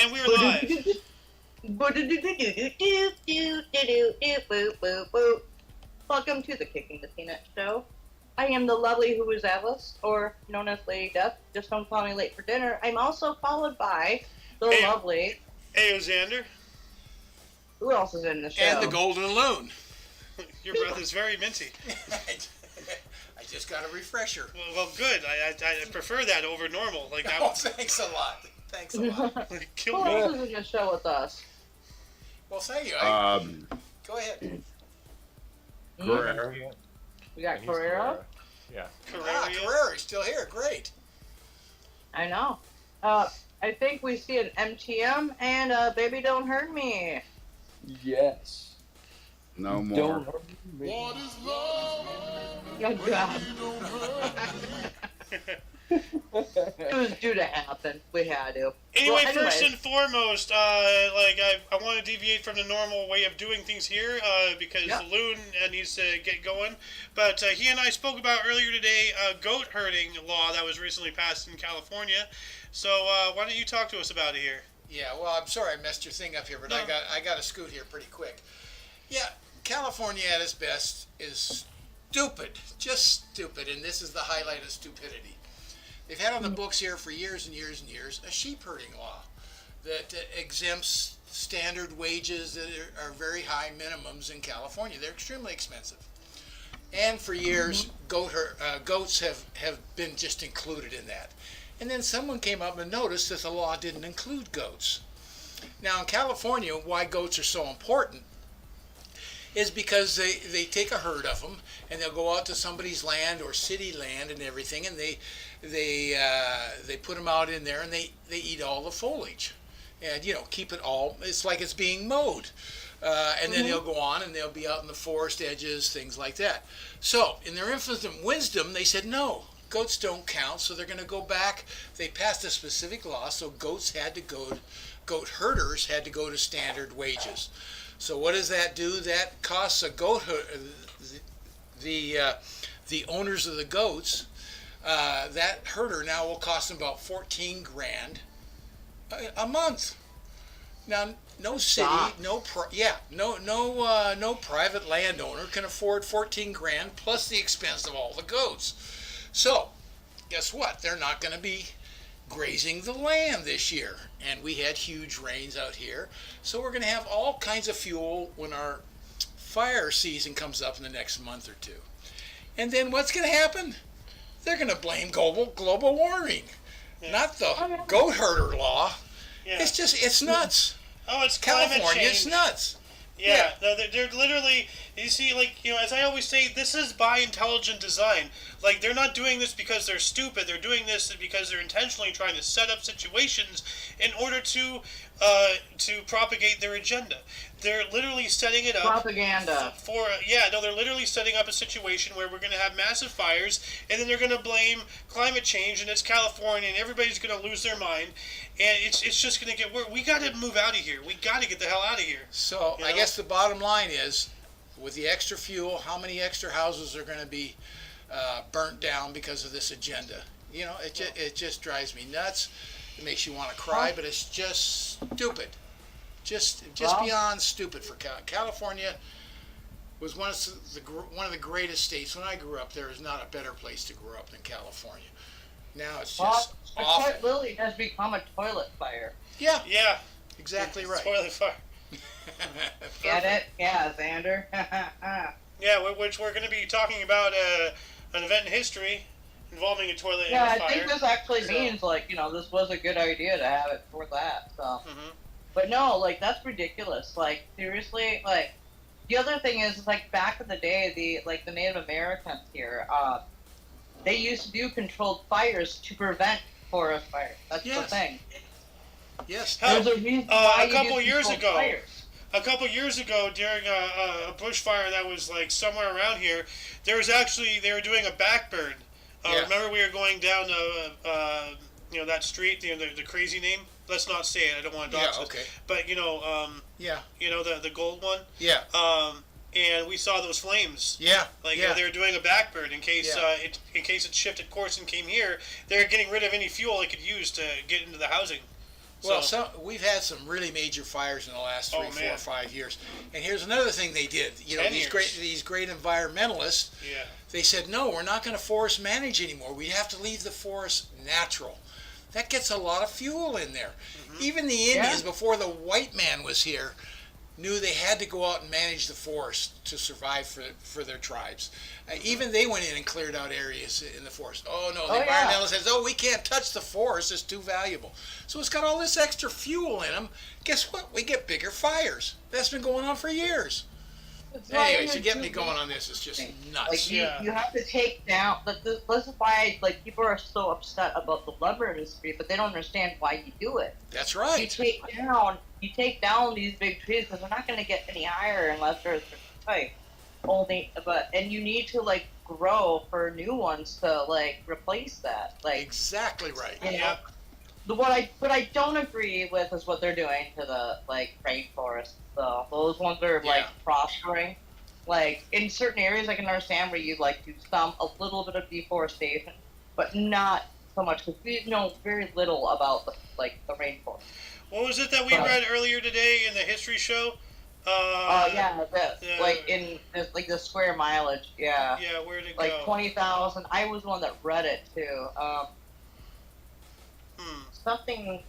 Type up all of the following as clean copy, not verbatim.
And we're live. Welcome to the Kicking the Peanut Show. I am the lovely Who is Alice, or known as Lady Death. Just don't call me late for dinner. I'm also followed by the lovely Xander. Who else is in the show? And the Golden Loon. Your breath is very minty. I just got a refresher. Well, good. I prefer that over normal. Like that. Oh, thanks a lot. Thanks a lot. Who else is in the show with us? Well, thank you. Go ahead. Carrera. We got Carrera. Yeah. Carrera's still here. Great. I know. I think we see an MTM and Baby Don't Hurt Me. Yes. No more. Don't hurt me. What is love? Oh, God. It was due to happen. We had to. Anyway, first and foremost, I want to deviate from the normal way of doing things here because Loon needs to get going. But he and I spoke about earlier today a goat herding law that was recently passed in California. So why don't you talk to us about it here? Yeah, well, I'm sorry I messed your thing up here, but no. I got to scoot here pretty quick. Yeah, California at its best is stupid, just stupid, and this is the highlight of stupidity. They've had on the books here for years and years and years a sheep herding law that exempts standard wages that are very high minimums in California. They're extremely expensive. And for years, goats have been just included in that. And then someone came up and noticed that the law didn't include goats. Now in California, why goats are so important is because they take a herd of them and they'll go out to somebody's land or city land and everything, and they put them out in there and they eat all the foliage and keep it all. It's like it's being mowed, and then they'll go on and they'll be out in the forest edges, things like that. So in their infinite wisdom, they said no, goats don't count, so they're going to go back. They passed a specific law, so goat herders had to go to standard wages. So what does that do? That costs a goat the owners of the goats. That herder now will cost them about $14,000 a month. Now, no city, no private landowner can afford $14,000 plus the expense of all the goats. So, guess what? They're not going to be grazing the land this year, and we had huge rains out here, so we're going to have all kinds of fuel when our fire season comes up in the next month or two. And then what's going to happen? They're going to blame global warming, not the goat herder law. Yeah. It's nuts. Oh, it's California. It's nuts. Yeah, no, they're literally, you see, as I always say, this is by intelligent design. Like, they're not doing this because they're stupid. They're doing this because they're intentionally trying to set up situations in order to propagate their agenda. They're literally setting it up. Propaganda. They're literally setting up a situation where we're going to have massive fires, and then they're going to blame climate change, and it's California, and everybody's going to lose their mind, and it's just going to get worse. We got to move out of here. We got to get the hell out of here. So I guess the bottom line is, with the extra fuel, how many extra houses are going to be burnt down because of this agenda? It just drives me nuts. It makes you want to cry, but it's just stupid. Just beyond stupid for California. Was one of the greatest states. When I grew up, there is not a better place to grow up than California. Now it's just awful. It literally has become a toilet fire. Yeah. Yeah. Exactly right. Toilet fire. Get it? Yeah, Xander. Yeah, which we're going to be talking about an event in history involving a toilet and a fire. Yeah, I think this actually means, this was a good idea to have it for that, so. Mm-hmm. But no, that's ridiculous. Seriously, the other thing is, back in the day, the Native Americans here, they used to do controlled fires to prevent forest fires. That's the thing. Yes. There's a reason why a couple years ago, during a bushfire that was somewhere around here, they were doing a backburn. Remember we were going down that street, the crazy name. Let's not say it. I don't want to dox it. Okay. But the gold one. Yeah. And we saw those flames. Yeah. They were doing a backburn in case it shifted course and came here. They're getting rid of any fuel they could use to get into the housing. Well, we've had some really major fires in the last 3, 4, 5 years. And here's another thing they did. You know, these great environmentalists, they said, no, we're not going to forest manage anymore. We have to leave the forest natural. That gets a lot of fuel in there. Mm-hmm. Even the Indians, before the white man was here, knew they had to go out and manage the forest to survive for their tribes. Even they went in and cleared out areas in the forest. Oh no, the environmentalist says, oh, we can't touch the forest, it's too valuable. So it's got all this extra fuel in them. Guess what? We get bigger fires. That's been going on for years. Anyways, you get me going on this. It's just nuts. Like you have to take down. This is why like people are so upset about the lumber industry, but they don't understand why you do it. That's right. You take down these big trees because they're not going to get any higher unless there's a type. And you need to like grow for new ones to like replace that. Like exactly right. You know, what I don't agree with is what they're doing to the like rainforest. So those ones are like prospering. Like in certain areas, I can understand where you like do a little bit of deforestation, but not so much because we know very little about the rainforest. What was it that we read earlier today in the history show? Like in the square mileage. Yeah. Yeah, where'd it go? Like 20,000. I was the one that read it too. Something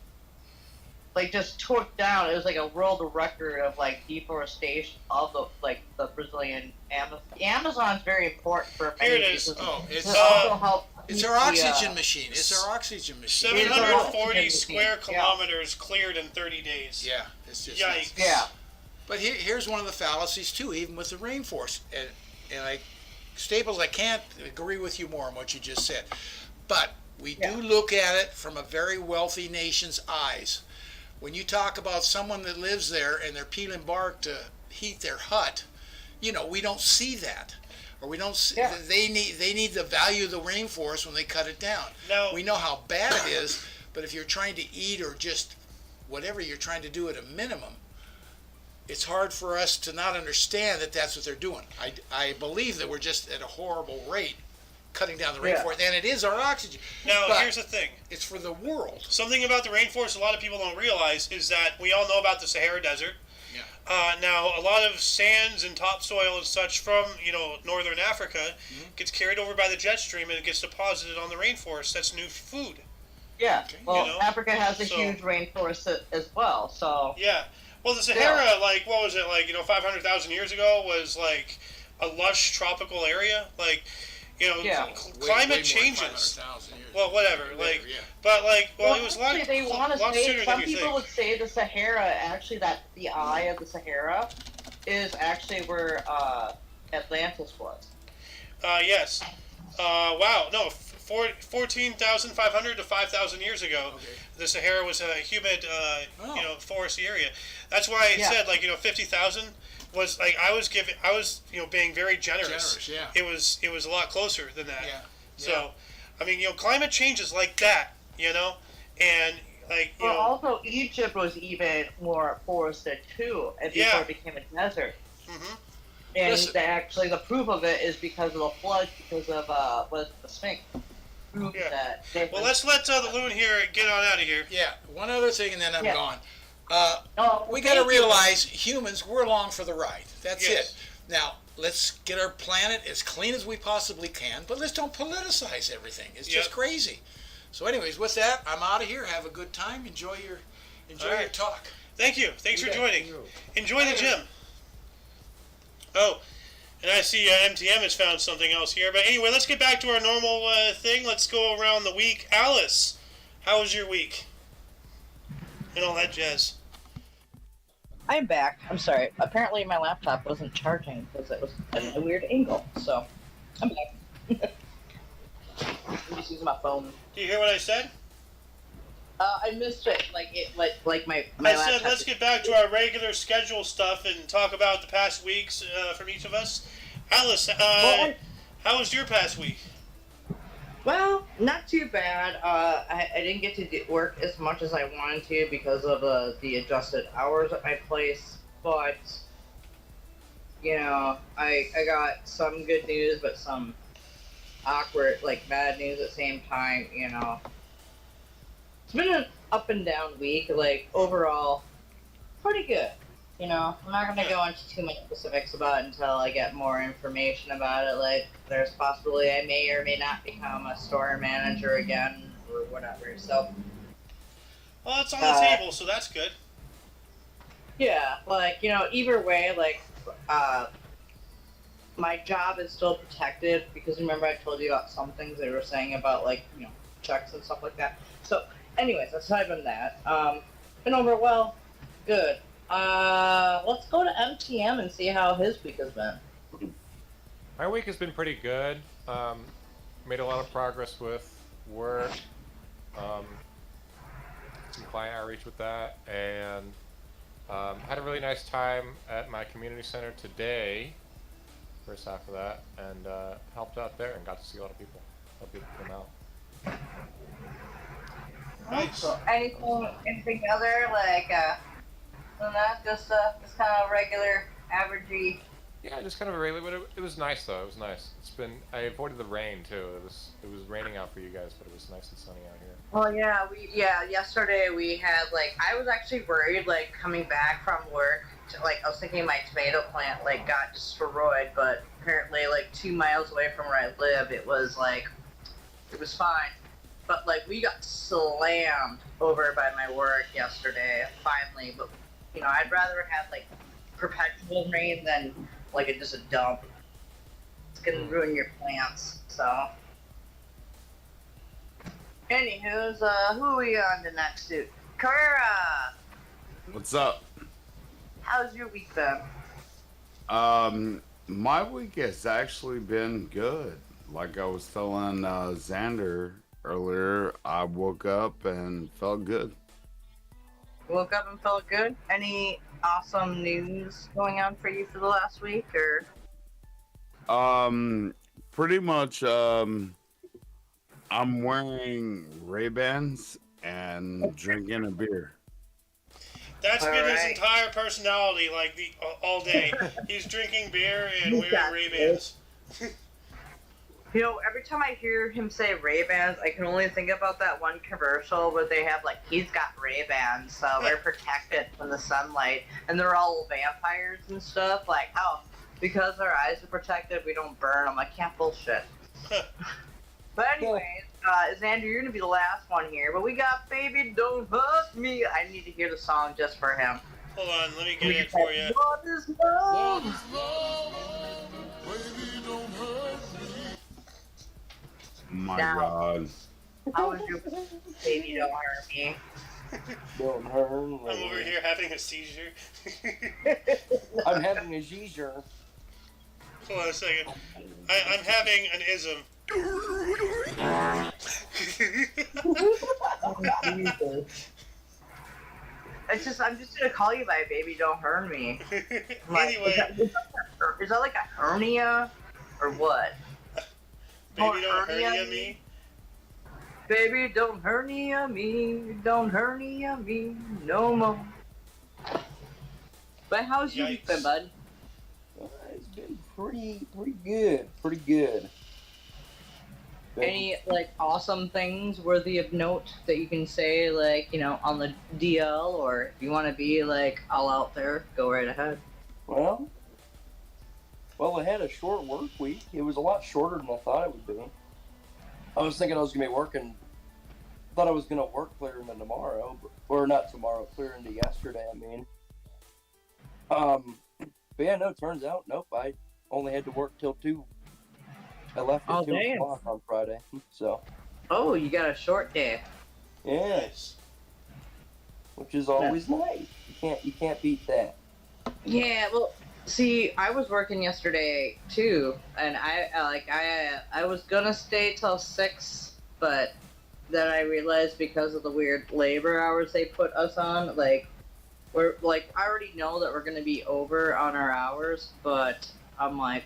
like just took down. It was like a world record of like deforestation of the Brazilian Amazon. The Amazon's very important for many. Here it is. It's our oxygen machine. It's our oxygen machine. 740 square kilometers cleared in 30 days. Yeah, it's just yikes. Yeah. But here's one of the fallacies too, even with the rainforest. And Staples, I can't agree with you more on what you just said. But we do look at it from a very wealthy nation's eyes. When you talk about someone that lives there and they're peeling bark to heat their hut, you know, we don't see that. Or we don't see, they need the value of the rainforest when they cut it down. No. We know how bad it is, but if you're trying to eat or just whatever you're trying to do at a minimum, it's hard for us to not understand that that's what they're doing. I believe that we're just at a horrible rate cutting down the rainforest, and it is our oxygen. Now, here's the thing. It's for the world. Something about the rainforest a lot of people don't realize is that we all know about the Sahara Desert. Yeah. Now, a lot of sands and topsoil and such from, northern Africa gets carried over by the jet stream and it gets deposited on the rainforest. That's new food. Yeah. Okay. Well, Africa has a huge rainforest as well, so... Yeah. Well, the Sahara, what was it, 500,000 years ago was, a lush tropical area? Climate changes. Well, whatever. But, it was a lot they want to say, some people would think. say the Sahara, actually, that the eye of the Sahara is actually where Atlantis was. Yes. Wow. No, 14,500 to 5,000 years ago, the Sahara was a humid, foresty area. That's why I said, 50,000 was I was being very generous. It was a lot closer than that. Yeah. So, I mean, climate changes like that, and also Egypt was even more forested too, and before it became a desert. Mm-hmm. And the proof of it is because of the floods, because of the Sphinx. Well, let's let the loon here get on out of here. Yeah. One other thing, and then I'm gone. We got to realize humans, we're along for the ride. That's it. Now, let's get our planet as clean as we possibly can, but let's don't politicize everything. It's just crazy. So anyways, with that, I'm out of here. Have a good time. Enjoy your talk. Thank you. Thanks for joining. Enjoy the gym. Oh, and I see MTM has found something else here. But anyway, let's get back to our normal thing. Let's go around the week. Alice, how was your week? And all that jazz. I'm back. I'm sorry. Apparently my laptop wasn't charging because it was at a weird angle. So, I'm back. I'm just using my phone. Do you hear what I said? I missed it. My I said let's get back to our regular schedule stuff and talk about the past weeks from each of us. Alice, how was your past week? Well, not too bad. I didn't get to work as much as I wanted to because of the adjusted hours at my place, but I got some good news, but some awkward, bad news at the same time. it's been an up and down week. Like overall, pretty good. You know, I'm not gonna go into too many specifics about it until I get more information about it. Like, there's possibility I may or may not become a store manager again or whatever. So, Well, it's on the table, so that's good. yeah, like either way, like, my job is still protected because remember I told you about some things they were saying about like checks and stuff like that. So, anyways, aside from that, been over well, good. Let's go to MTM and see how his week has been. My week has been pretty good. Made a lot of progress with work. Some client outreach with that, and had a really nice time at my community center today. First half of that, and helped out there and got to see a lot of people. A lot of people came out. Nice. So, anything other like than that? Just kind of regular, averagey. Yeah, just kind of a regular, but it was nice though. It was nice. I avoided the rain too. It was raining out for you guys, but it was nice and sunny out here. Well, yeah, yesterday we had like I was actually worried like coming back from work. Like I was thinking my tomato plant like got destroyed, but apparently like 2 miles away from where I live, it was fine. But like we got slammed over by my work yesterday, finally. But I'd rather have like perpetual rain than like just a dump. It's gonna ruin your plants. So, anywho's who are we on to next? Carrera. What's up? How's your week been? My week has actually been good. Like I was telling Xander earlier, I woke up and felt good. Woke up and felt good? Any awesome news going on for you for the last week, or? Pretty much, I'm wearing Ray-Bans and drinking a beer. That's All been his right. entire personality, like all day. He's drinking beer and wearing Ray-Bans. Every time I hear him say Ray-Bans, I can only think about that one commercial where they have, like, he's got Ray-Bans, so they're protected from the sunlight, and they're all vampires and stuff, like, oh, because our eyes are protected, we don't burn. I'm like, can't bullshit. But anyways, Xander, you're gonna be the last one here, but we got Baby Don't Hurt Me. I need to hear the song just for him. Hold on, let me get it for you. What is love? Baby, don't hurt me. My Now. God. How was your Baby Don't Hurt Me? Don't hurt I'm me. over here having a seizure. I'm having a seizure. Hold on a second. I'm having an ism. I'm just gonna call you by Baby Don't Hurt Me. Like, Anyway, is that like a hernia or what? baby, don't hernia me. Baby, don't hernia me, don't hernia me no more. But how's your week been, Yikes. bud? It's been pretty good. Any like awesome things worthy of note that you can say, like on the DL, or if you want to be like all out there, go right ahead. Well, I had a short work week. It was a lot shorter than I thought it would be. I was thinking I was gonna be working. Thought I was gonna work clear into tomorrow, or not tomorrow, clear into yesterday. I mean, but yeah, no. Turns out, nope. I only had to work till 2. I left at 2 o'clock on Friday. So. Oh, you got a short day. Yeah, Nice. which is always nice. You can't beat that. Yeah, well, see, I was working yesterday too, and I was gonna stay till 6, but then I realized because of the weird labor hours they put us on, like we're like I already know that we're gonna be over on our hours, but I'm like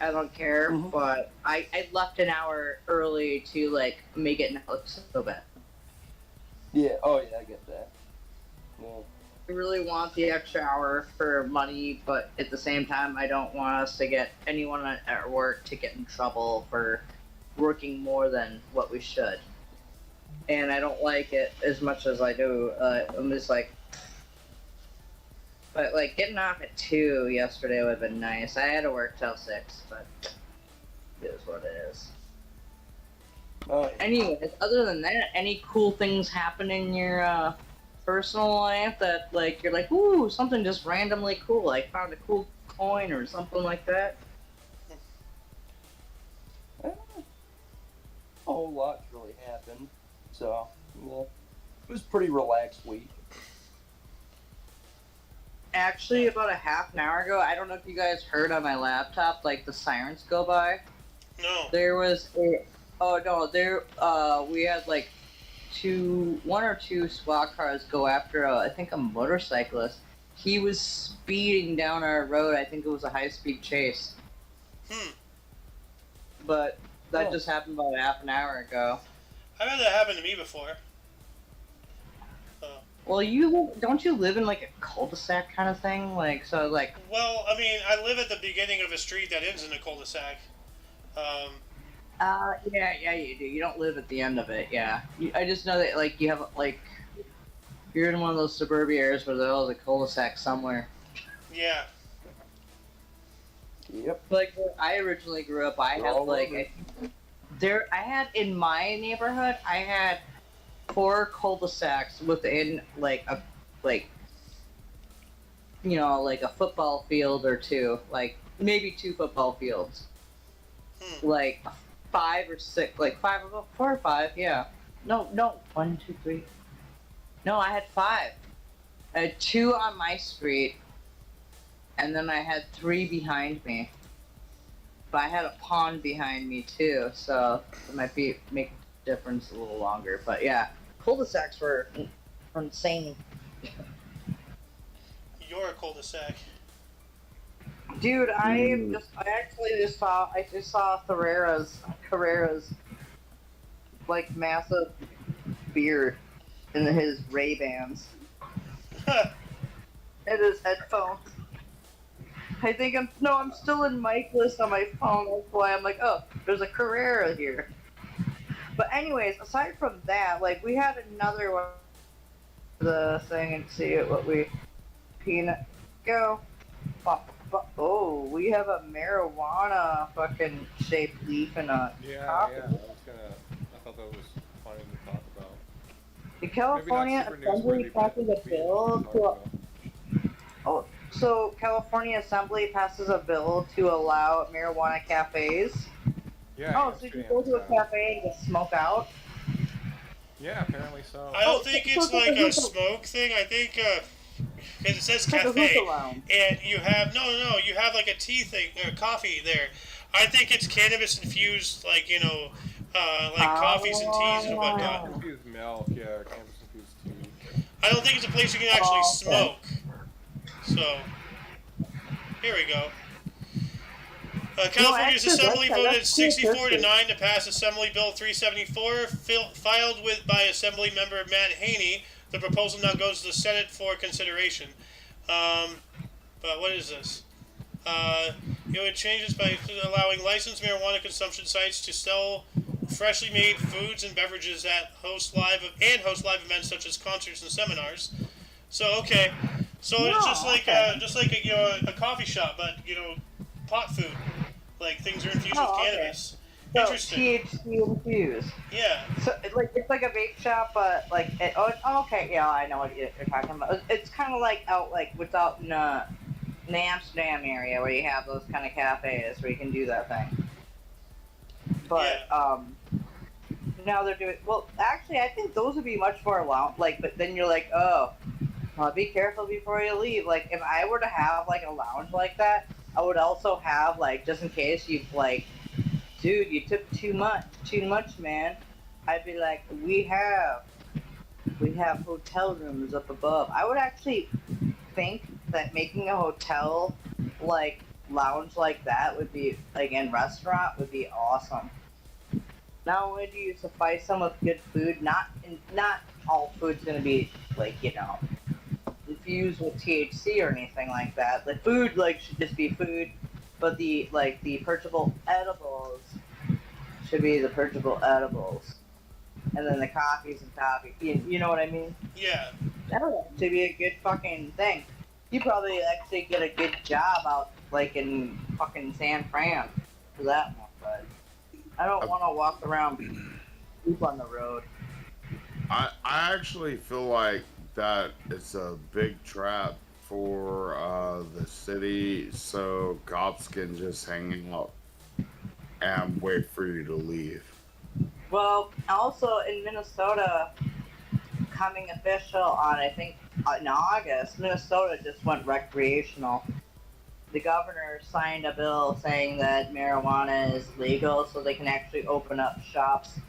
I don't care. Mhm. But I left an hour early to like make it not look so bad. Yeah. Oh yeah, I get that. Yeah. I really want the extra hour for money, but at the same time, I don't want us to get anyone at work to get in trouble for working more than what we should. and I don't like it as much as I do. I'm just like, but like getting off at 2 yesterday would have been nice. I had to work till 6, but it is what it is. Anyways, other than that, any cool things happen in your personal life that like you're like, ooh, something just randomly cool, like found a cool coin or something like that? A whole lot's really happened, so yeah, it was a pretty relaxed week. Actually, about a half an hour ago, I don't know if you guys heard on my laptop, like the sirens go by. No. There was a, oh no, there, we had like one or two SWAT cars go after, I think a motorcyclist. He was speeding down our road. I think it was a high-speed chase. But that just happened about half an hour ago. I've had that happen to me before. Well, don't you live in like a cul-de-sac kind of thing? Like, so like... Well, I mean, I live at the beginning of a street that ends in a cul-de-sac. Yeah, you do. You don't live at the end of it, yeah. I just know that, like, you have, like... You're in one of those suburbia areas where there's a cul-de-sac somewhere. Yeah. Yep. Like, where I originally grew up, I had, like... I had, in my neighborhood, I had 4 cul-de-sacs within, like, a football field or 2. Like, maybe 2 football fields. Like, 5 or 6, like 4 or 5, yeah. No, 1, 2, 3. No, I had 5. I had 2 on my street, and then I had 3 behind me. But I had a pond behind me too, so it might make a difference a little longer. But yeah, cul-de-sacs were insane. You're a cul-de-sac. Dude, I just saw Carrera's like massive beard in his Ray-Bans. And his headphones. I think I'm still in mic list on my phone. That's why I'm like, oh, there's a Carrera here. But anyways, aside from that, like we had another one, the thing and see what we peanut go. Oh, we have a marijuana fucking shaped leaf in a coffee. Yeah. I thought that was funny to talk about. The California Assembly passes a bill to. So California Assembly passes a bill to allow marijuana cafes. Yeah. Oh, so you can go to a cafe and just smoke out? Yeah, apparently so. I don't think it's like a smoke thing. I think because it says cafe, and you have you have like a tea thing or coffee there. I think it's cannabis infused, like coffees and teas and whatnot. Infused milk, yeah, cannabis infused tea. I don't think it's a place you can actually smoke. So, here we go. California's Assembly voted 64 to 9 to pass Assembly Bill 374, filed by Assembly member Matt Haney. The proposal now goes to the Senate for consideration. But what is this? It would change this by allowing licensed marijuana consumption sites to sell freshly made foods and beverages at host live events such as concerts and seminars. So okay. So it's just like a coffee shop, but pot food, like things are infused with cannabis. So Interesting. THC infused. Yeah. So it's like a vape shop, but like okay, yeah, I know what you're talking about. It's kind of like without in the Amsterdam area where you have those kind of cafes where you can do that thing. But now they're doing Actually, I think those would be much more but then you're like, oh. Be careful before you leave. Like, if I were to have, like, a lounge like that, I would also have, like, just in case you've, like, dude, you took too much, man. I'd be like, we have hotel rooms up above. I would actually think that making a hotel, like, lounge like that would be, like, in restaurant would be awesome. Not only do you suffice them with good food, not all food's gonna be, like, infused with THC or anything like that. The food should just be food, but the purchasable edibles should be the purchasable edibles. and then the coffee's and coffee. You know what I mean? Yeah. That would actually be a good fucking thing. You probably actually get a good job out, like, in fucking San Fran for that one, but I don't want to walk around poop on the road. I actually feel like that it's a big trap for the city, so cops can just hang out and wait for you to leave. Well, also in Minnesota, coming official on, I think, in August, Minnesota just went recreational. The governor signed a bill saying that marijuana is legal, so they can actually open up shops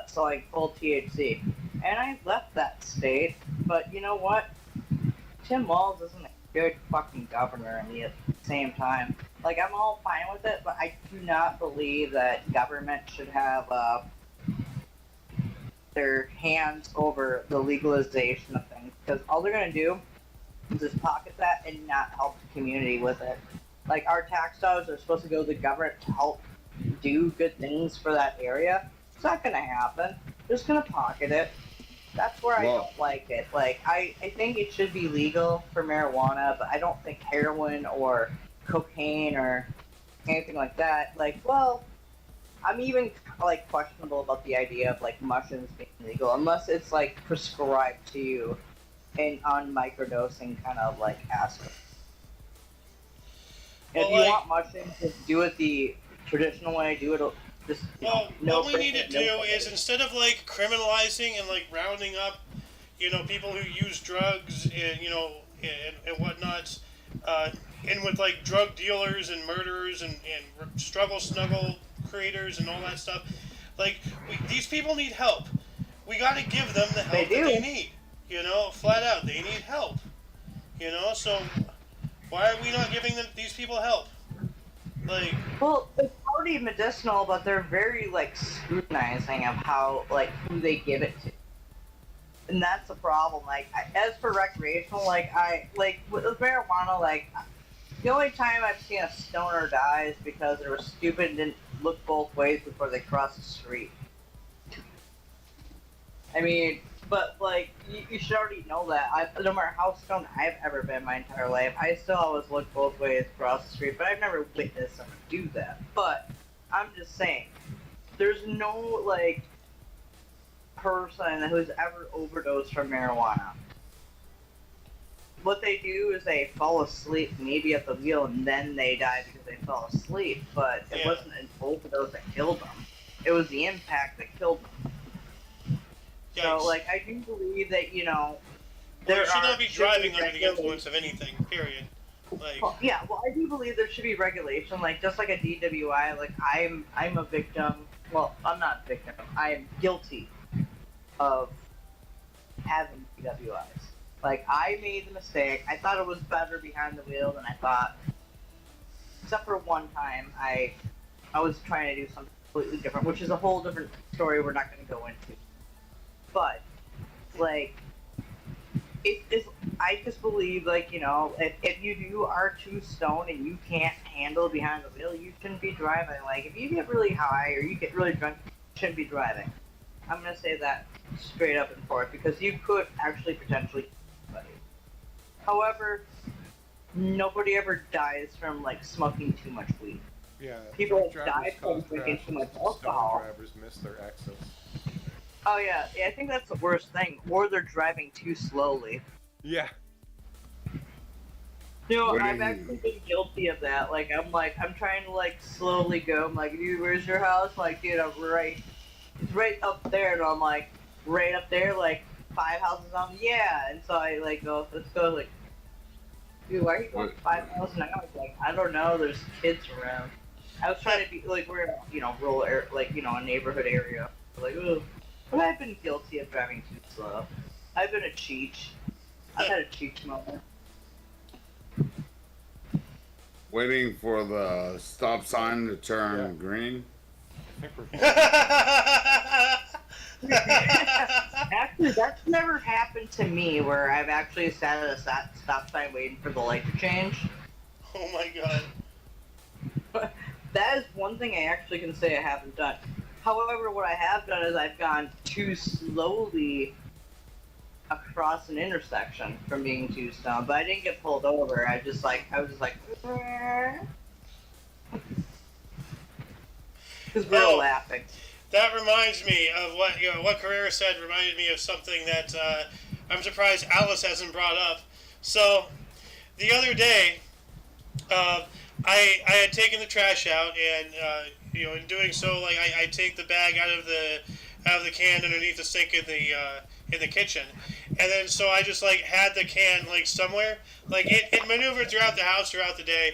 selling full THC. And I left that state, but you know what? Tim Walz isn't a good fucking governor at the same time. Like, I'm all fine with it, but I do not believe that government should have their hands over the legalization of things, because all they're going to do is just pocket that and not help the community with it. Like, our tax dollars are supposed to go to the government to help do good things for that area. It's not going to happen. They're just going to pocket it. That's where I don't like it. Like, I think it should be legal for marijuana, but I don't think heroin or cocaine or anything like that. Like, well, I'm even, like, questionable about the idea of, like, mushrooms being legal, unless it's, like, prescribed to you in on microdosing kind of, like, aspect. Well, if you want mushrooms, just do it the traditional way. Do it just, what we need to do is, instead of, like, criminalizing and, like, rounding up, people who use drugs and, and whatnot, in with, like, drug dealers and murderers and struggle snuggle creators and all that stuff, like, these people need help. We gotta give them the help that they need. Flat out, they need help. So why are we not giving these people help? Like, well, it's already medicinal, but they're very, like, scrutinizing of how, like, who they give it to. And that's the problem. Like, as for recreational, with marijuana, like, the only time I've seen a stoner die is because they were stupid and didn't look both ways before they crossed the street. I mean, but, like, you should already know that. No matter how stoned I've ever been my entire life, I still always look both ways across the street, but I've never witnessed someone do that. But, I'm just saying, there's no, like, person who's ever overdosed from marijuana. What they do is they fall asleep, maybe at the wheel, and then they die because they fell asleep, but it wasn't an overdose that killed them. It was the impact that killed them. So, like, I do believe that, you should not be driving under the influence of anything, period. Like, I do believe there should be regulation, like, just like a DWI, like, I'm a victim, well, I'm not a victim, I am guilty of having DWIs. Like, I made the mistake, I thought it was better behind the wheel than I thought, except for one time, I was trying to do something completely different, which is a whole different story we're not going to go into. But, like, I just believe, like, if you are too stoned and you can't handle behind the wheel, you shouldn't be driving. Like, if you get really high or you get really drunk, you shouldn't be driving. I'm going to say that straight up and forth, because you could actually potentially kill somebody. However, nobody ever dies from, like, smoking too much weed. Yeah, people die from drinking too much alcohol. Drivers miss their exits. Oh yeah, I think that's the worst thing. Or they're driving too slowly. Yeah. I've actually been guilty of that. Like, I'm trying to, like, slowly go. I'm like, dude, where's your house? Like, dude, it's right up there. And I'm like, right up there, like, 5 houses on. Yeah. And so I, like, go, let's go, like, dude, why are you going 5 miles an hour? Like, I don't know. There's kids around. I was trying to be, like, we're in, rural area, like, a neighborhood area. Like, ugh. But I've been guilty of driving too slow. I've been a cheech. I've had a cheech moment. Waiting for the stop sign to turn green. Actually, that's never happened to me, where I've actually sat at a stop sign waiting for the light to change. Oh my god. That is one thing I actually can say I haven't done. However, what I have done is I've gone too slowly across an intersection from being too stoned, but I didn't get pulled over. I was just like, because we were laughing. That reminds me of what Carrera said. Reminded me of something that I'm surprised Alice hasn't brought up. So the other day, I had taken the trash out, and in doing so, like I take the bag out of the can underneath the sink in the kitchen, and then so I just like had the can like somewhere, like it maneuvered throughout the house throughout the day.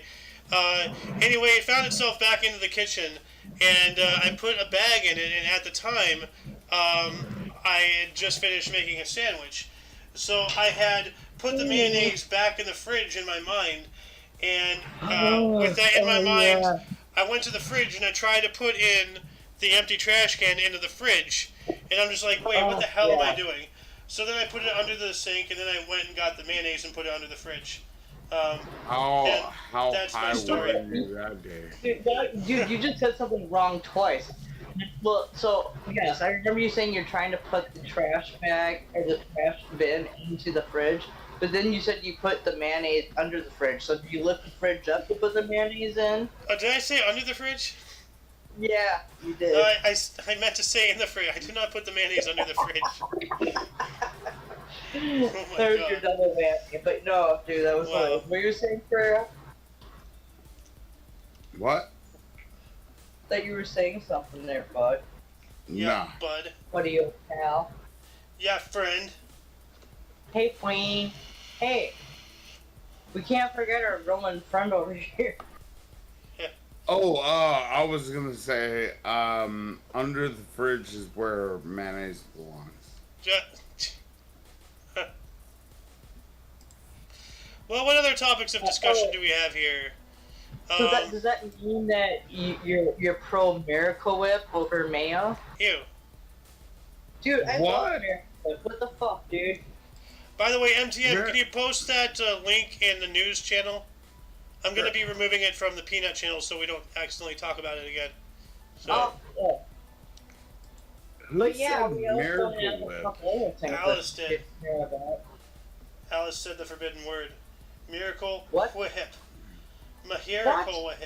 Anyway, it found itself back into the kitchen, and I put a bag in it, and at the time, I had just finished making a sandwich, so I had put the mayonnaise back in the fridge in my mind. And with that in my mind, I went to the fridge and I tried to put in the empty trash can into the fridge. And I'm just like, wait, what the hell am I doing? So then I put it under the sink, and then I went and got the mayonnaise and put it under the fridge. How that's my high story. were you that day? Dude, you just said something wrong twice. Well, so, yes, I remember you saying you're trying to put the trash bag or the trash bin into the fridge, but then you said you put the mayonnaise under the fridge. So did you lift the fridge up to put the mayonnaise in? Did I say under the fridge? Yeah, you did. I meant to say in the fridge. I did not put the mayonnaise under the fridge. Oh my There's God. your double whammy. But no, dude, that was Wow. funny. What you were saying, Freya? What? That you were saying something there, bud. Yeah, Nah. bud. What are you, pal? Yeah, friend. Hey, Queen. Hey. We can't forget our Roman friend over here. Oh, I was gonna say, under the fridge is where mayonnaise belongs. Well, what other topics of discussion do we have here? So does that mean that you're pro Miracle Whip over Mayo? You. Dude, I What? love Miracle Whip. What the fuck, dude? By the way, MTM, Mir- can you post that link in the news channel? I'm going to be removing it from the Peanut channel so we don't accidentally talk about it again. So, Oh, yeah. Who But yeah, said we also have Miracle a Whip? couple other things Alice that did. we care about. Alice said the forbidden word. Miracle What? Whip. Miracle Whip.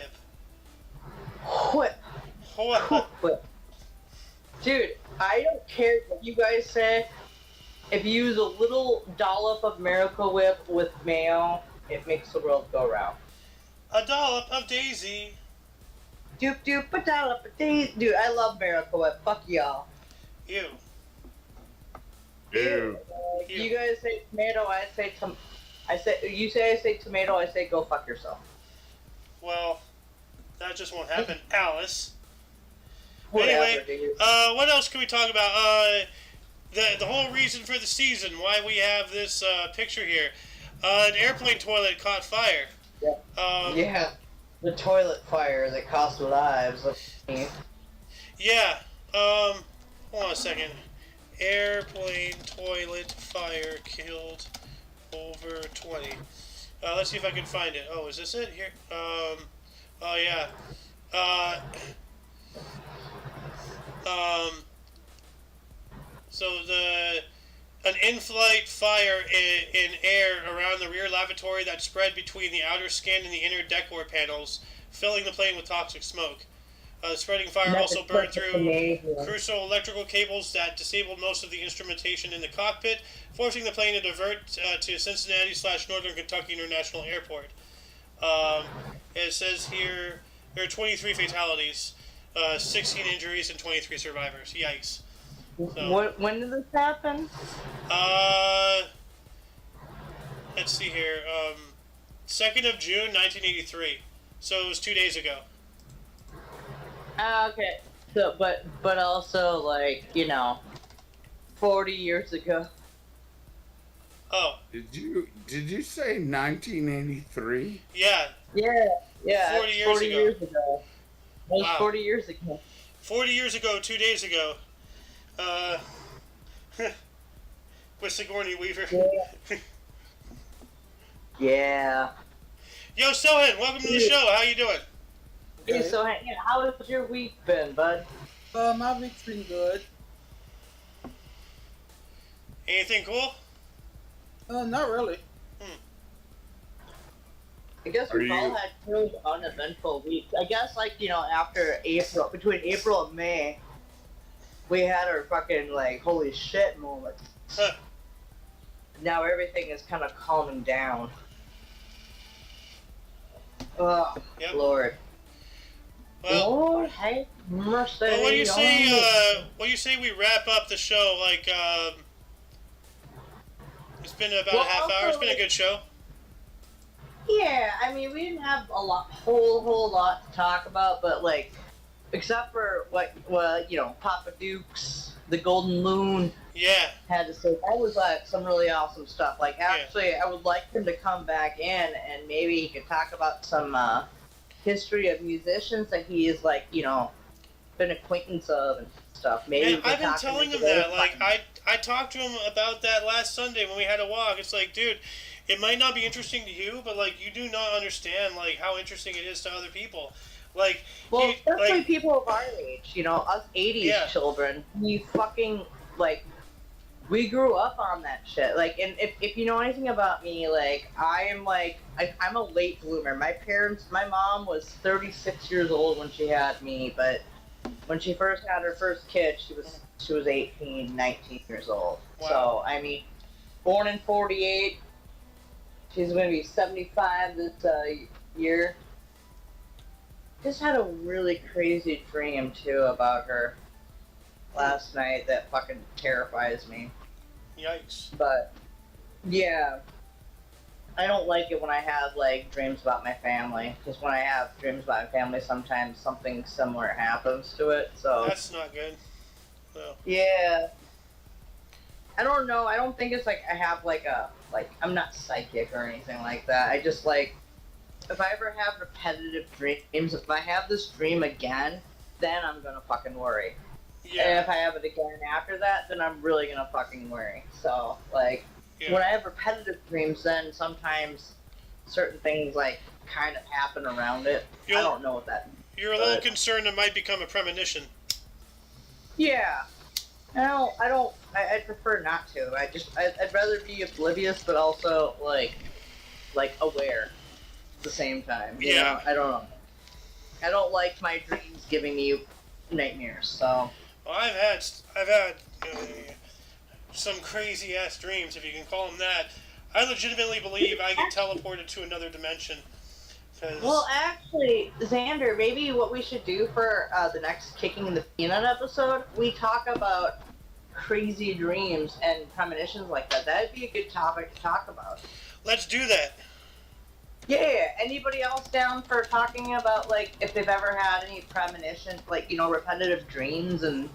Whip. Whip. Whip. Dude, I don't care what you guys say. If you use a little dollop of Miracle Whip with mayo, it makes the world go round. A dollop of Daisy. Doop doop, a dollop of daisy. Dude, I love Miracle Whip. Fuck y'all. You. Ew. Ew. You guys say tomato, I say you say I say tomato, I say go fuck yourself. Well, that just won't happen, Alice. Whatever, Anyway, dude. what else can we talk about? The whole reason for the season, why we have this picture here. An airplane toilet caught fire. Yeah. Yeah. The toilet fire that cost lives. Yeah. Hold on a second. Airplane toilet fire killed over 20. Let's see if I can find it. Oh, is this it? Here. Oh, yeah. So an in-flight fire in air around the rear lavatory that spread between the outer skin and the inner decor panels, filling the plane with toxic smoke. The spreading fire also burned through crucial electrical cables that disabled most of the instrumentation in the cockpit, forcing the plane to divert to Cincinnati/Northern Kentucky International Airport. It says here there are 23 fatalities, 16 injuries, and 23 survivors. Yikes. So, When did this happen? let's see here. 2nd of June, 1983. So it was 2 days ago. Okay. So, but also like 40 years ago. Oh, Did you say 1983? yeah. Yeah. 40 it's years 40 ago. years ago. That was Wow. 40 years ago. 40 years ago, 2 days ago. With Sigourney Weaver. Yeah. Yeah. Yo, Sohan, welcome to the show. How you doing? Hey, so how has your week been, bud? My week's been good. Anything cool? Not really. I guess Are we've all you? had really uneventful weeks. I guess, like, after April, between April and May, we had our fucking, like, holy shit moments. Huh. Now everything is kind of calming down. Oh, Yep. Lord. Well, Lord, have mercy. well, what do you say? on me. What do you say we wrap up the show? Like, it's been about Well, a half hour. It's been a also- good show. Yeah, I mean, we didn't have a whole lot to talk about, but, like, except for what Papa Duke's, the Golden Loon Yeah. had to say. That was some really awesome stuff. Like, actually, I would like him to come back in and maybe he could talk about some history of musicians that he is, like, been acquaintance of and stuff. Maybe Man, I've been telling him that. Like, I talked to him about that last Sunday when we had a walk. It's like, dude, it might not be interesting to you, but like, you do not understand like how interesting it is to other people. Like, Well, especially like, people of our age, us 80s Yeah. children, we fucking, like, we grew up on that shit. Like, and if you know anything about me, like, I'm a late bloomer. My mom was 36 years old when she had me, but when she first had her first kid, she was 18, 19 years old. Wow. So, I mean, born in 48, she's going to be 75 this year. Just had a really crazy dream too about her last night that fucking terrifies me. yikes. But yeah, I don't like it when I have like dreams about my family, because when I have dreams about my family, sometimes something similar happens to it. So That's not good. No. yeah, I don't know. I don't think it's like I have like I'm not psychic or anything like that. I just like, if I ever have repetitive dreams, if I have this dream again, then I'm gonna fucking worry. And Yeah. if I have it again after that, then I'm really gonna fucking worry. So, like, when I have repetitive dreams, then sometimes certain things, like, kind of happen around it. I don't know what that means. You're a little concerned it might become a premonition. Yeah. I'd prefer not to. I'd rather be oblivious, but also, like aware at the same time. You Yeah. know? I don't know. I don't like my dreams giving me nightmares, so. Well, I've had some crazy ass dreams, if you can call them that. I legitimately believe I get teleported to another dimension. Well, actually, Xander, maybe what we should do for the next Kicking the Peanut episode, we talk about crazy dreams and premonitions like that. That'd be a good topic to talk about. Let's do that. Yeah, anybody else down for talking about, like, if they've ever had any premonitions, like, repetitive dreams and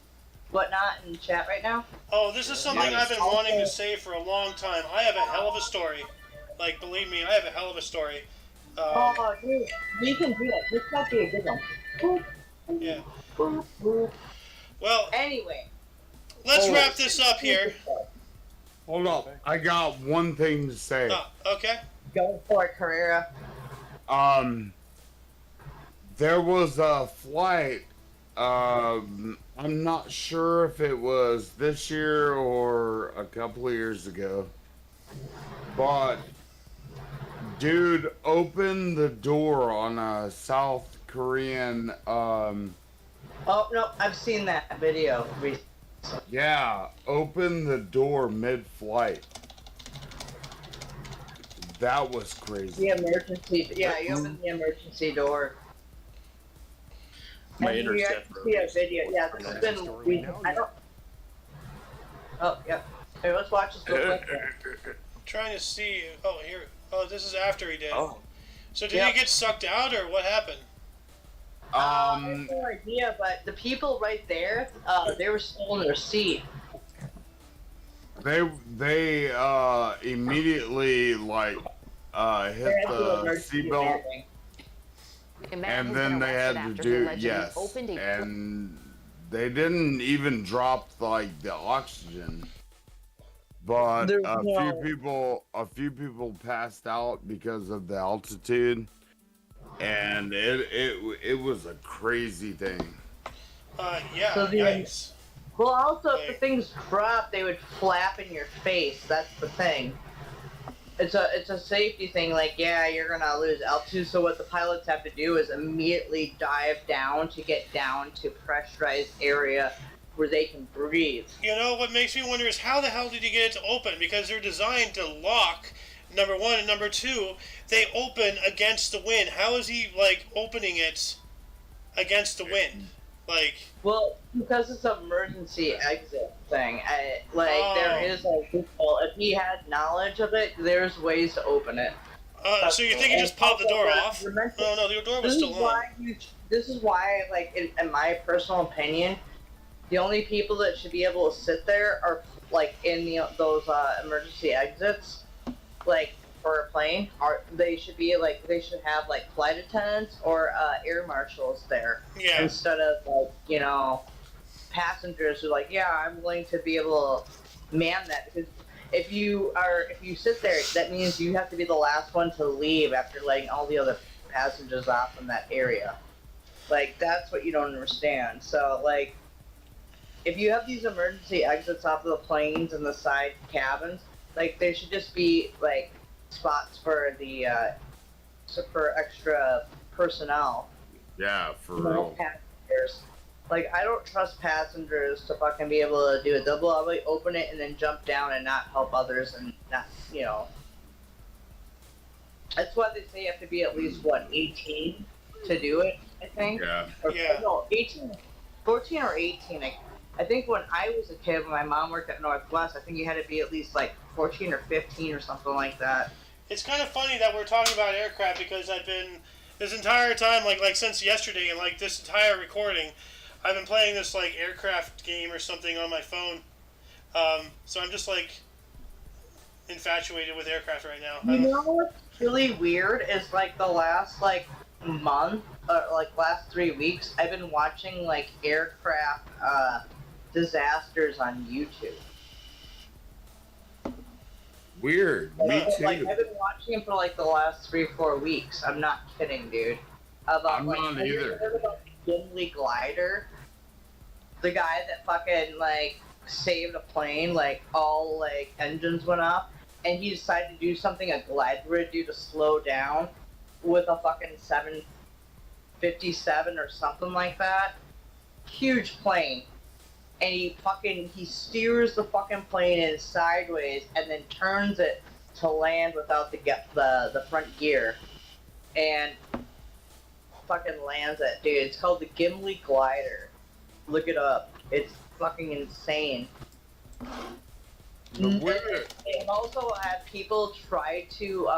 whatnot in chat right now? Oh, this is something I've been wanting to say for a long time. I have a hell of a story. Like, believe me, I have a hell of a story. Oh, dude, we can do it. This might be a good one. Yeah. Well, Anyway. let's wrap this up here. Hold up. I got one thing to say. Okay. Go for it, Carrera. There was a flight. I'm not sure if it was this year or a couple of years ago, but dude opened the door on a South Korean. Oh no, I've seen that video recently. Yeah, opened the door mid-flight. That was crazy. The emergency, yeah, you opened the emergency door. My And you internet actually see a video. Yeah, this has been. I don't. Oh, yep. Here, let's watch this real quick. Trying to see. Oh, here. Oh, this is after he did. Oh. So did Yep. he get sucked out, or what happened? I have no idea, but the people right there, they were still in their seat. They immediately like hit They had to do the emergency seatbelt, landing. and then they had to do and they didn't even drop like the oxygen. But There's a no- few people passed out because of the altitude, and it was a crazy thing. Yeah, So the- yikes. Well, also, if the Like- things drop, they would flap in your face. That's the thing. It's a safety thing. Like, yeah, you're gonna lose altitude. So what the pilots have to do is immediately dive down to get down to pressurized area where they can breathe. You know, what makes me wonder is how the hell did he get it to open? Because they're designed to lock, number one, and number two, they open against the wind. How is he, like, opening it against the wind? Like, Well, because it's an emergency exit thing, there Oh. is a loophole. If he had knowledge of it, there's ways to open it. so you think he just popped the door off? Oh, no, the door was still on. This is why, like, in my personal opinion, the only people that should be able to sit there are, like, in those emergency exits, like, for a plane. They should have, like, flight attendants or air marshals there. Yeah. Instead of, like, passengers who are like, yeah, I'm willing to be able to man that. Because if you sit there, that means you have to be the last one to leave after letting all the other passengers off in that area. Like, that's what you don't understand. So, like, if you have these emergency exits off of the planes and the side cabins, like, there should just be, like, spots for the for extra personnel. Yeah, for No real. passengers. Like, I don't trust passengers to fucking be able to do it. They'll probably open it and then jump down and not help others and not, That's why they say you have to be at least, 18 to do it, I think? Yeah. Or, Yeah. No, 18. 14 or 18. I think when I was a kid, when my mom worked at Northwest, I think you had to be at least, 14 or 15 or something like that. It's kind of funny that we're talking about aircraft because I've been, this entire time, like since yesterday and, like, this entire recording, I've been playing this, like, aircraft game or something on my phone. So I'm just, like, infatuated with aircraft right now. You know what's really weird is, like, the last, month, or, last 3 weeks, I've been watching, aircraft, disasters on YouTube. Weird. Me too. I've been watching them for, the last 3-4 weeks. I'm not kidding, dude. I'm not have you either. heard about the Gimli glider? The guy that fucking, saved a plane, all, engines went off, and he decided to do something a glider would do to slow down with a fucking 757 or something like that. Huge plane. And he steers the fucking plane in sideways and then turns it to land without the front gear. And fucking lands it, dude. It's called the Gimli glider. Look it up. It's fucking insane. Weird. They've also had people try to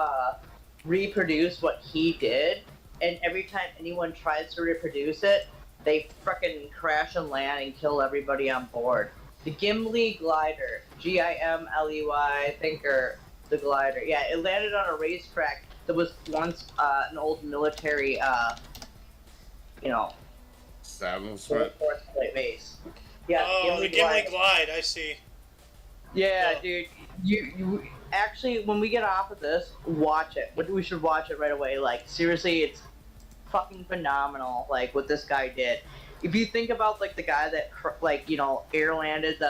reproduce what he did, and every time anyone tries to reproduce it, they frickin' crash and land and kill everybody on board. The Gimli glider, Gimley, I think, or the glider. Yeah, it landed on a racetrack that was once an old military, Establishment. force plate base. Yeah, Oh, the Gimli glide, I see. Yeah, Yeah. dude. You actually, when we get off of this, watch it. We should watch it right away. Seriously, it's fucking phenomenal. What this guy did. If you think about the guy that air landed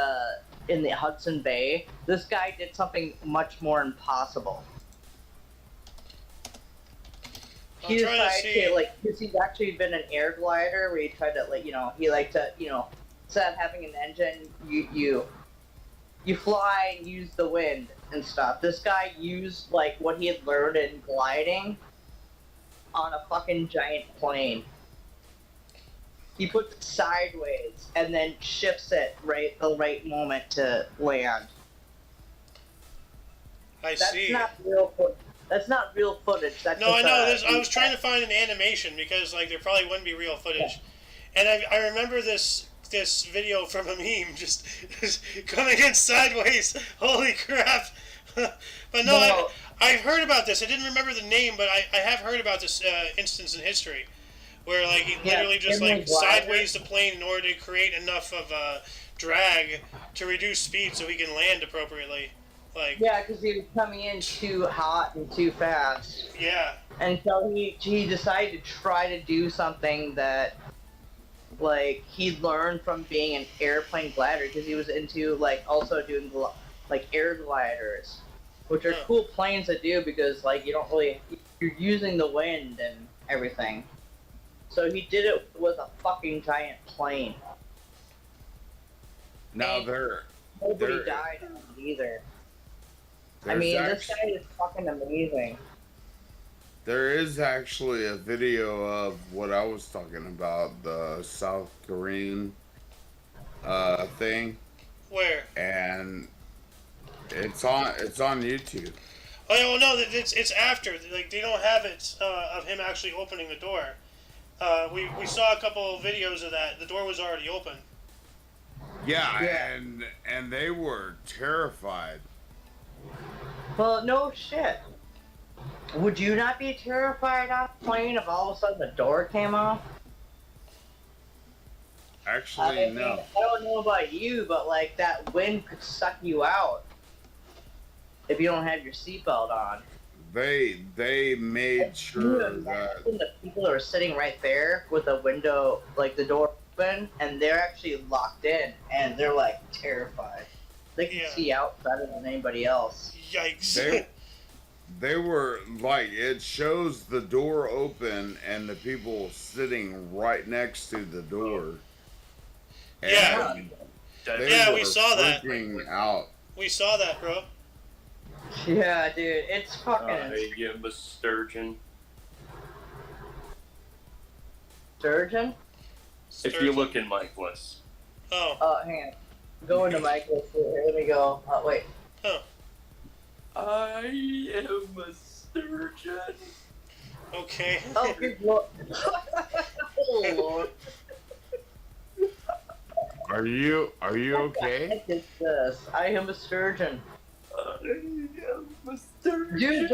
in the Hudson Bay, this guy did something much more impossible. He I'm trying to decided see. because he's actually been an air glider where he tried to he liked to instead of having an engine, you fly and use the wind and stuff. This guy used what he had learned in gliding on a fucking giant plane. He puts it sideways and then shifts it the right moment to land. That's see. not real footage. That's not real footage. That's No, I just, know. I was trying to find an animation because there probably wouldn't be real footage, and I remember this video from a meme just coming in sideways. Holy crap! But no, I've heard about this. I didn't remember the name, but I have heard about this instance in history where he literally just sideways the plane in order to create enough of drag to reduce speed so he can land appropriately. Yeah, because he was coming in too hot and too fast. Yeah. And so he decided to try to do something that like he learned from being an airplane glider because he was into like also doing like air gliders, which are cool planes to do because like you don't really you're using the wind and everything. So he did it with a fucking giant plane. Now And there, nobody died either. I there's mean, act- this guy is fucking amazing. there is actually a video of what I was talking about, the South Korean thing, Where? and it's on YouTube. Oh yeah, well no, it's after. Like they don't have it of him actually opening the door. We saw a couple of videos of that. The door was already open. Yeah, Yeah. and they were terrified. Well, no shit. Would you not be terrified on a plane if all of a sudden the door came off? Actually, no. I don't know about you, but like that wind could suck you out if you don't have your seatbelt on. They made sure that The people are sitting right there with the window, like the door open, and they're actually locked in, and they're like terrified. They can see out better than anybody else. Yikes! they were like, it shows the door open and the people sitting right next to the door. Yeah. And Yeah, we were saw that. freaking out. We saw that, bro. Yeah, dude, it's fucking I am a sturgeon. surgeon. If you look in my list. Oh. Hang on. Go into Michael's here. Let me go. Wait. Huh. I am a sturgeon. Okay. Oh, good lord. Oh, Lord. Are you okay? What is this? I am a surgeon. I am a sturgeon.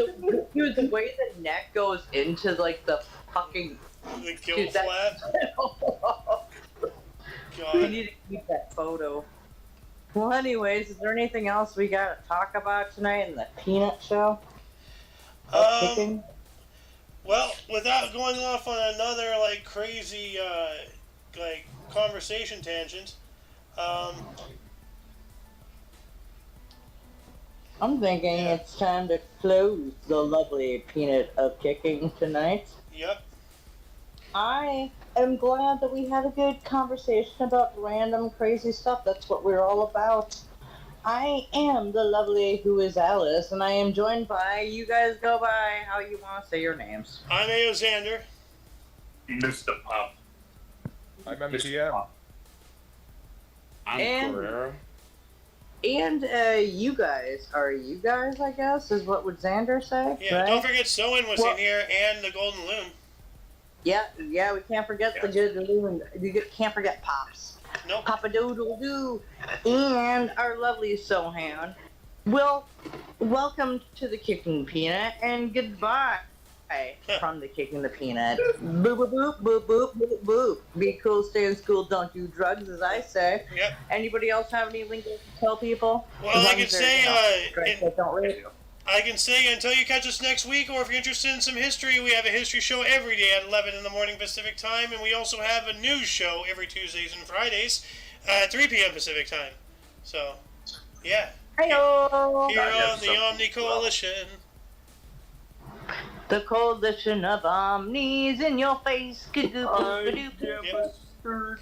Dude, the way the neck goes into like the fucking. The gill Dude, that- flap. I God. need to keep that photo. Well, anyways, is there anything else we gotta talk about tonight in the Peanut Show? Kicking? Well, without going off on another like crazy like conversation tangent, I'm thinking it's time to close the lovely Peanut of Kicking tonight. Yep. I am glad that we had a good conversation about random crazy stuff. That's what we're all about. I am the lovely who is Alice, and I am joined by, you guys go by how you want to say your names. I'm Aoxander. Mr. Pop. I'm MTM. I'm And- Carrera. And you guys, I guess, is what would Xander say? Yeah, right? don't forget Soen was Well- in here and the Golden Loom. Yeah, we can't forget the good Loon. Can't forget Pops. Nope. Papa Doodle Doo, and our lovely Sohan. Well, welcome to the Kicking Peanut, and goodbye from the Kicking the Peanut. Boop, boop, boop, boop, boop, boop, boop. Be cool, stay in school, don't do drugs, as I say. Yep. Anybody else have any lingo to tell people? Well, As I long can as they're, say, drugs that don't rape. I can say until you catch us next week, or if you're interested in some history, we have a history show every day at 11 in the morning Pacific time, and we also have a news show every Tuesdays and Fridays at 3 p.m. Pacific time. So, yeah. Hi-yo! Here I have on the something Omni as well. Coalition. The coalition of omnis in your face. I am Yep. a sturgeon.